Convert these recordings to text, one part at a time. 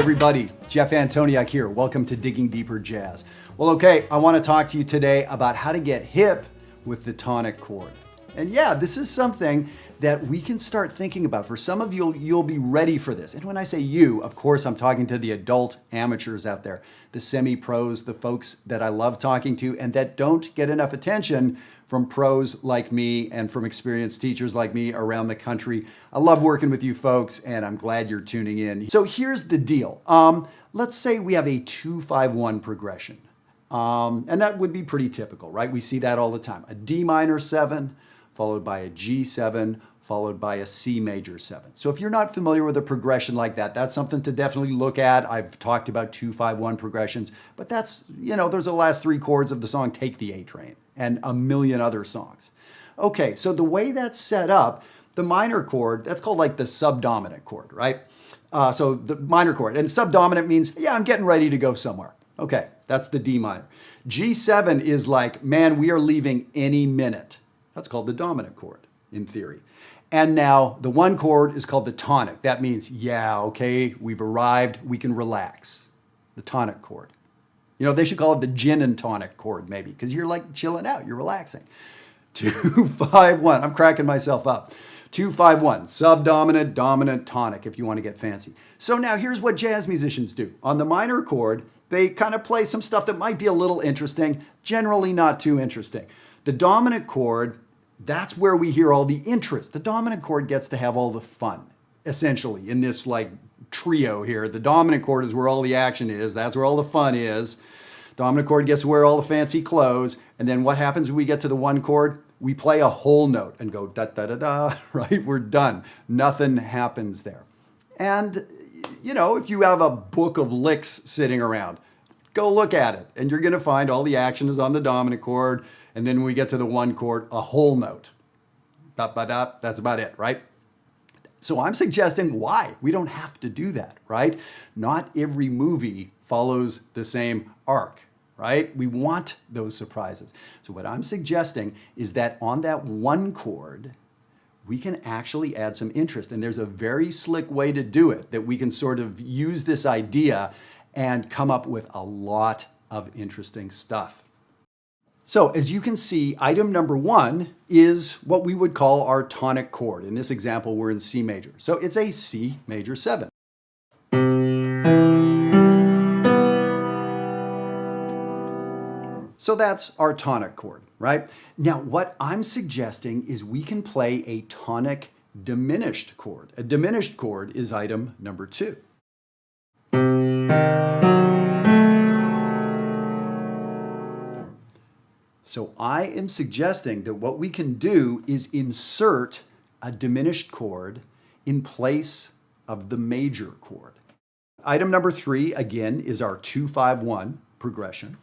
everybody, Jeff Antoniuk here. Welcome to Digging Deeper Jazz. Well, okay, I want to talk to you today about how to get hip with the tonic chord. And yeah, this is something that we can start thinking about. For some of you, you'll be ready for this. And when I say you, of course, I'm talking to the adult amateurs out there, the semi-pros, the folks that I love talking to and that don't get enough attention from pros like me and from experienced teachers like me around the country. I love working with you folks and I'm glad you're tuning in. So here's the deal. Let's say we have a 2-5-1 progression. And that would be pretty typical, right? We see that all the time. A D minor 7, followed by a G7, followed by a C major 7. So if you're not familiar with a progression like that, that's something to definitely look at. I've talked about 2-5-1 progressions, but that's, those are the last 3 chords of the song Take the A Train and a million other songs. Okay, so the way that's set up, the minor chord, that's called like the subdominant chord, right? So the minor chord, and subdominant means, yeah, I'm getting ready to go somewhere. Okay, that's the D minor. G7 is like, man, we are leaving any minute. That's called the dominant chord in theory. And now the 1 chord is called the tonic. That means, yeah, okay, we've arrived, we can relax. The tonic chord. They should call it the gin and tonic chord maybe, because you're like chilling out, you're relaxing. 2-5-1, I'm cracking myself up. 2-5-1, subdominant, dominant, tonic, if you want to get fancy. So now here's what jazz musicians do. On the minor chord, they kind of play some stuff that might be a little interesting, generally not too interesting. The dominant chord, that's where we hear all the interest. The dominant chord gets to have all the fun, essentially, in this like trio here. The dominant chord is where all the action is. That's where all the fun is. Dominant chord gets to wear all the fancy clothes. And then what happens when we get to the 1 chord? We play a whole note and go da-da-da-da, right? We're done. Nothing happens there. And, if you have a book of licks sitting around, go look at it. And you're going to find all the action is on the dominant chord. And then when we get to the 1 chord, a whole note. Da-ba-da, that's about it, right? So I'm suggesting why? We don't have to do that, right? Not every movie follows the same arc, right? We want those surprises. So what I'm suggesting is that on that 1 chord, we can actually add some interest. And there's a very slick way to do it that we can sort of use this idea and come up with a lot of interesting stuff. So as you can see, item number 1 is what we would call our tonic chord. In this example, we're in C major. So it's a C major 7. So that's our tonic chord, right? Now, what I'm suggesting is we can play a tonic diminished chord. A diminished chord is item number 2. So I am suggesting that what we can do is insert a diminished chord in place of the major chord. Item number 3, again, is our 2-5-1 progression.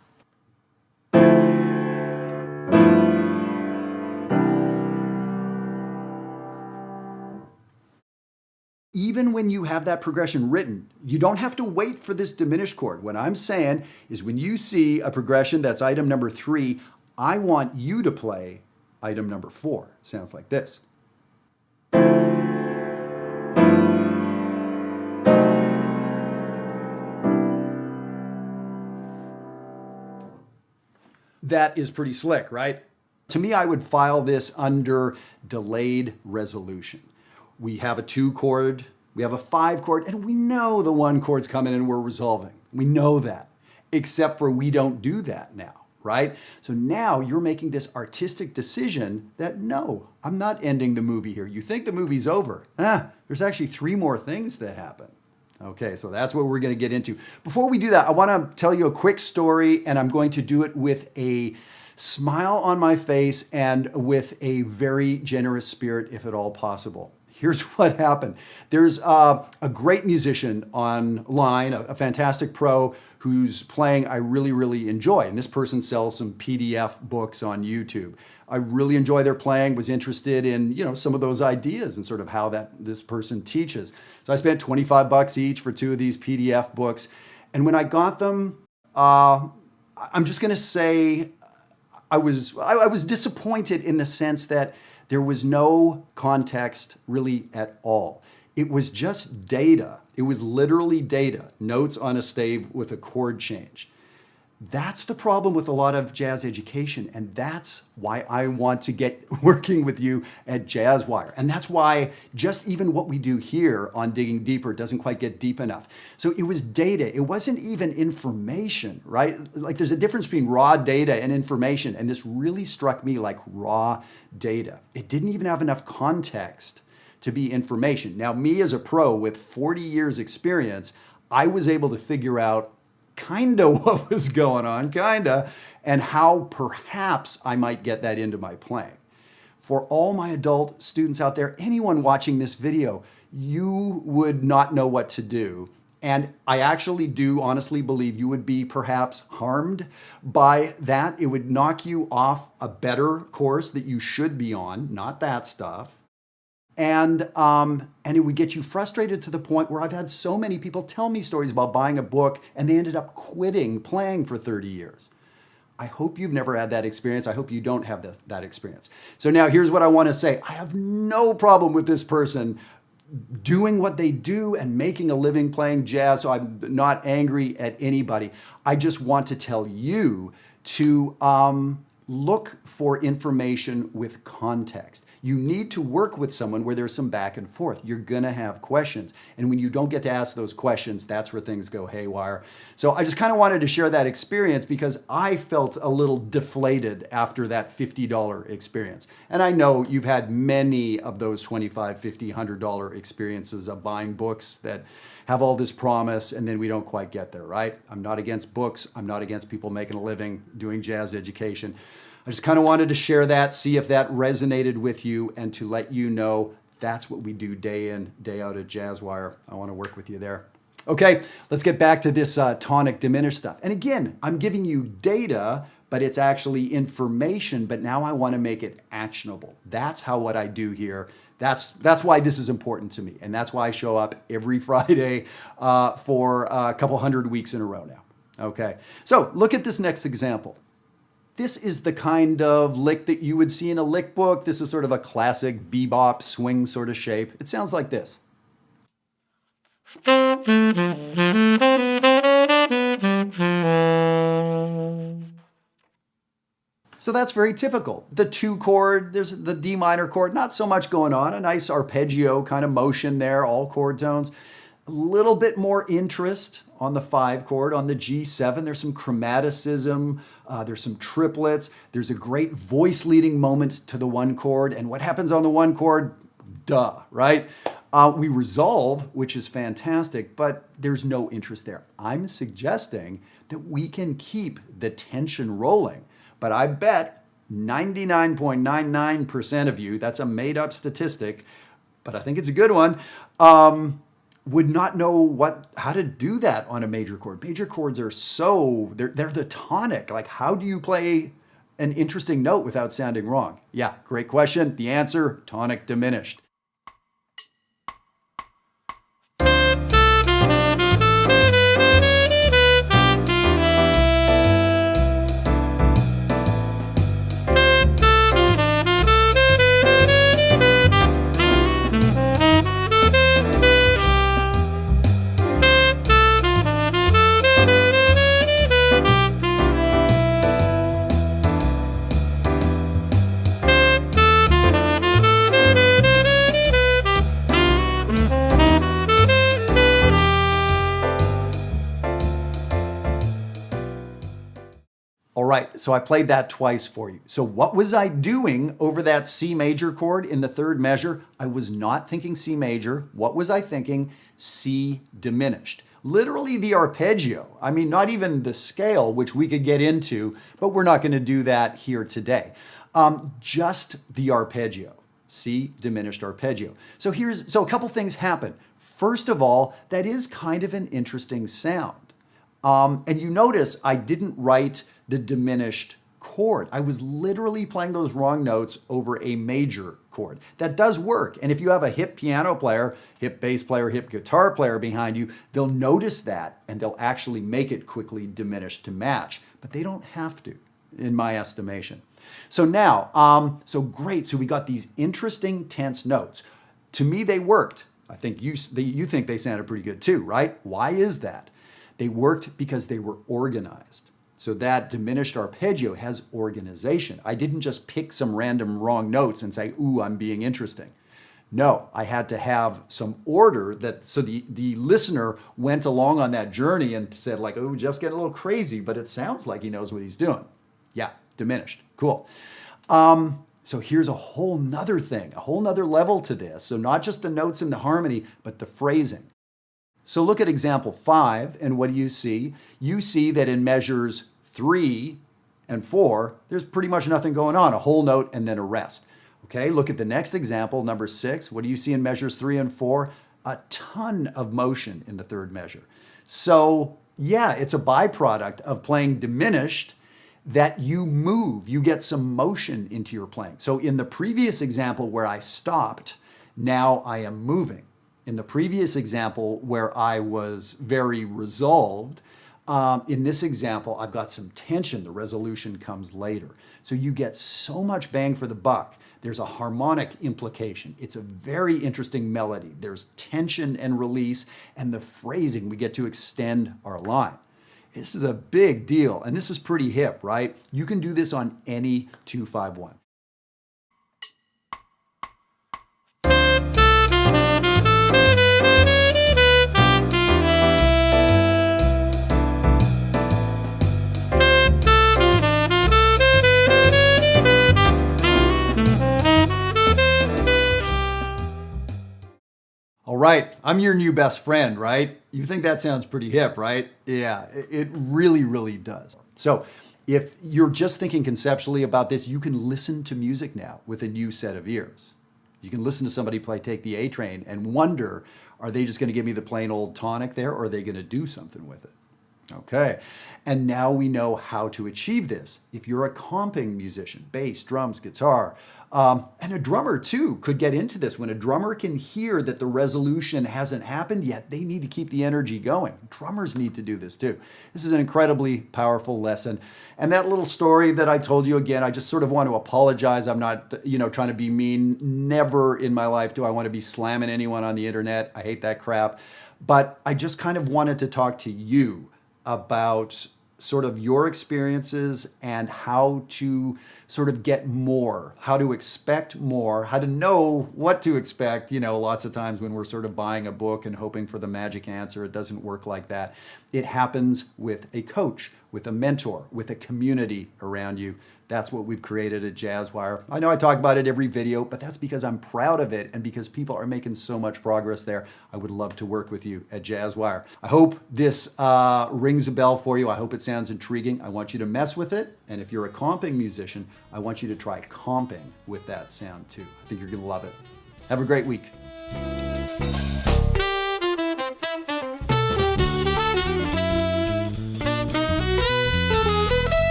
Even when you have that progression written, you don't have to wait for this diminished chord. What I'm saying is when you see a progression that's item number 3, I want you to play item number 4. Sounds like this. That is pretty slick, right? To me, I would file this under delayed resolution. We have a 2 chord, we have a 5 chord, and we know the 1 chord's coming and we're resolving. We know that, except for we don't do that now. Right? So now you're making this artistic decision that no, I'm not ending the movie here. You think the movie's over. There's actually 3 more things that happen. Okay, so that's what we're going to get into. Before we do that, I want to tell you a quick story, and I'm going to do it with a smile on my face and with a very generous spirit, if at all possible. Here's what happened. There's a great musician online, a fantastic pro who's playing I really, really enjoy. And this person sells some PDF books on YouTube. I really enjoy their playing, was interested in, some of those ideas and sort of how this person teaches. So I spent $25 each for 2 of these PDF books. And when I got them, I'm just going to say I was disappointed in the sense that there was no context really at all. It was just data. It was literally data, notes on a stave with a chord change. That's the problem with a lot of jazz education, and that's why I want to get working with you at Jazzwire. And that's why just even what we do here on Digging Deeper doesn't quite get deep enough. So it was data. It wasn't even information, right? Like there's a difference between raw data and information, and this really struck me like raw data. It didn't even have enough context to be information. Now, me as a pro with 40 years experience, I was able to figure out kind of what was going on, and how perhaps I might get that into my playing. For all my adult students out there, anyone watching this video, you would not know what to do. And I actually do honestly believe you would be perhaps harmed by that. It would knock you off a better course that you should be on, not that stuff. And it would get you frustrated to the point where I've had so many people tell me stories about buying a book and they ended up quitting playing for 30 years. I hope you've never had that experience. I hope you don't have that experience. So now here's what I want to say. I have no problem with this person doing what they do and making a living playing jazz, so I'm not angry at anybody. I just want to tell you to look for information with context. You need to work with someone where there's some back and forth. You're gonna have questions. And when you don't get to ask those questions, that's where things go haywire. So I just kind of wanted to share that experience because I felt a little deflated after that $50 experience. And I know you've had many of those $25, $50, $100 experiences of buying books that have all this promise and then we don't quite get there, right? I'm not against books. I'm not against people making a living doing jazz education. I just kind of wanted to share that, see if that resonated with you, and to let you know that's what we do day in, day out at Jazzwire. I want to work with you there. Okay, let's get back to this tonic diminished stuff. And again, I'm giving you data, but it's actually information, but now I want to make it actionable. That's how what I do here. That's why this is important to me. And that's why I show up every Friday for a couple hundred weeks in a row now. Okay, so look at this next example. This is the kind of lick that you would see in a lick book. This is sort of a classic bebop swing sort of shape. It sounds like this. So that's very typical. The 2 chord, there's the D minor chord, not so much going on, a nice arpeggio kind of motion there, all chord tones. A little bit more interest on the 5 chord, on the G7. There's some chromaticism, there's some triplets, there's a great voice leading moment to the 1 chord, and what happens on the 1 chord? Duh, right? We resolve, which is fantastic, but there's no interest there. I'm suggesting that we can keep the tension rolling, but I bet 99.99% of you, that's a made up statistic, but I think it's a good one, would not know how to do that on a major chord. Major chords are they're the tonic. Like, how do you play an interesting note without sounding wrong? Yeah, great question. The answer, tonic diminished. All right, so I played that twice for you. So what was I doing over that C major chord in the 3rd measure? I was not thinking C major. What was I thinking? C diminished. Literally the arpeggio. I mean, not even the scale, which we could get into, but we're not going to do that here today. Just the arpeggio. C diminished arpeggio. So a couple things happen. First of all, that is kind of an interesting sound. And you notice I didn't write the diminished chord. I was literally playing those wrong notes over a major chord. That does work. And if you have a hip piano player, hip bass player, hip guitar player behind you, they'll notice that and they'll actually make it quickly diminished to match. But they don't have to, in my estimation. So now, so great. So we got these interesting tense notes. To me, they worked. I think you think they sounded pretty good too, right? Why is that? They worked because they were organized. So that diminished arpeggio has organization. I didn't just pick some random wrong notes and say, ooh, I'm being interesting. No, I had to have some order so the listener went along on that journey and said like, oh, Jeff's getting a little crazy, but it sounds like he knows what he's doing. Yeah, diminished. Cool. So here's a whole nother thing, a whole nother level to this. So not just the notes and the harmony, but the phrasing. So look at example 5, and what do you see? You see that in measures 3 and 4, there's pretty much nothing going on, a whole note and then a rest. Okay, look at the next example, number 6. What do you see in measures 3 and 4? A ton of motion in the third measure. So yeah, it's a byproduct of playing diminished that you move, you get some motion into your playing. So in the previous example where I stopped, now I am moving. In the previous example where I was very resolved, in this example, I've got some tension. The resolution comes later. So you get so much bang for the buck. There's a harmonic implication. It's a very interesting melody. There's tension and release, and the phrasing, we get to extend our line. This is a big deal, and this is pretty hip, right? You can do this on any 2-5-1. All right, I'm your new best friend, right? You think that sounds pretty hip, right? Yeah, it really, really does. So if you're just thinking conceptually about this, you can listen to music now with a new set of ears. You can listen to somebody play Take the A Train and wonder, are they just going to give me the plain old tonic there, or are they going to do something with it? Okay, and now we know how to achieve this. If you're a comping musician, bass, drums, guitar, and a drummer too could get into this. When a drummer can hear that the resolution hasn't happened yet, they need to keep the energy going. Drummers need to do this too. This is an incredibly powerful lesson. And that little story that I told you, again, I just sort of want to apologize. I'm not, trying to be mean. Never in my life do I want to be slamming anyone on the internet. I hate that crap. But I just kind of wanted to talk to you about sort of your experiences and how to sort of get more, how to expect more, how to know what to expect. Lots of times when we're sort of buying a book and hoping for the magic answer, it doesn't work like that. It happens with a coach, with a mentor, with a community around you. That's what we've created at Jazzwire. I know I talk about it every video, but that's because I'm proud of it and because people are making so much progress there. I would love to work with you at Jazzwire. I hope this rings a bell for you. I hope it sounds intriguing. I want you to mess with it. And if you're a comping musician, I want you to try comping with that sound too. I think you're going to love it. Have a great week.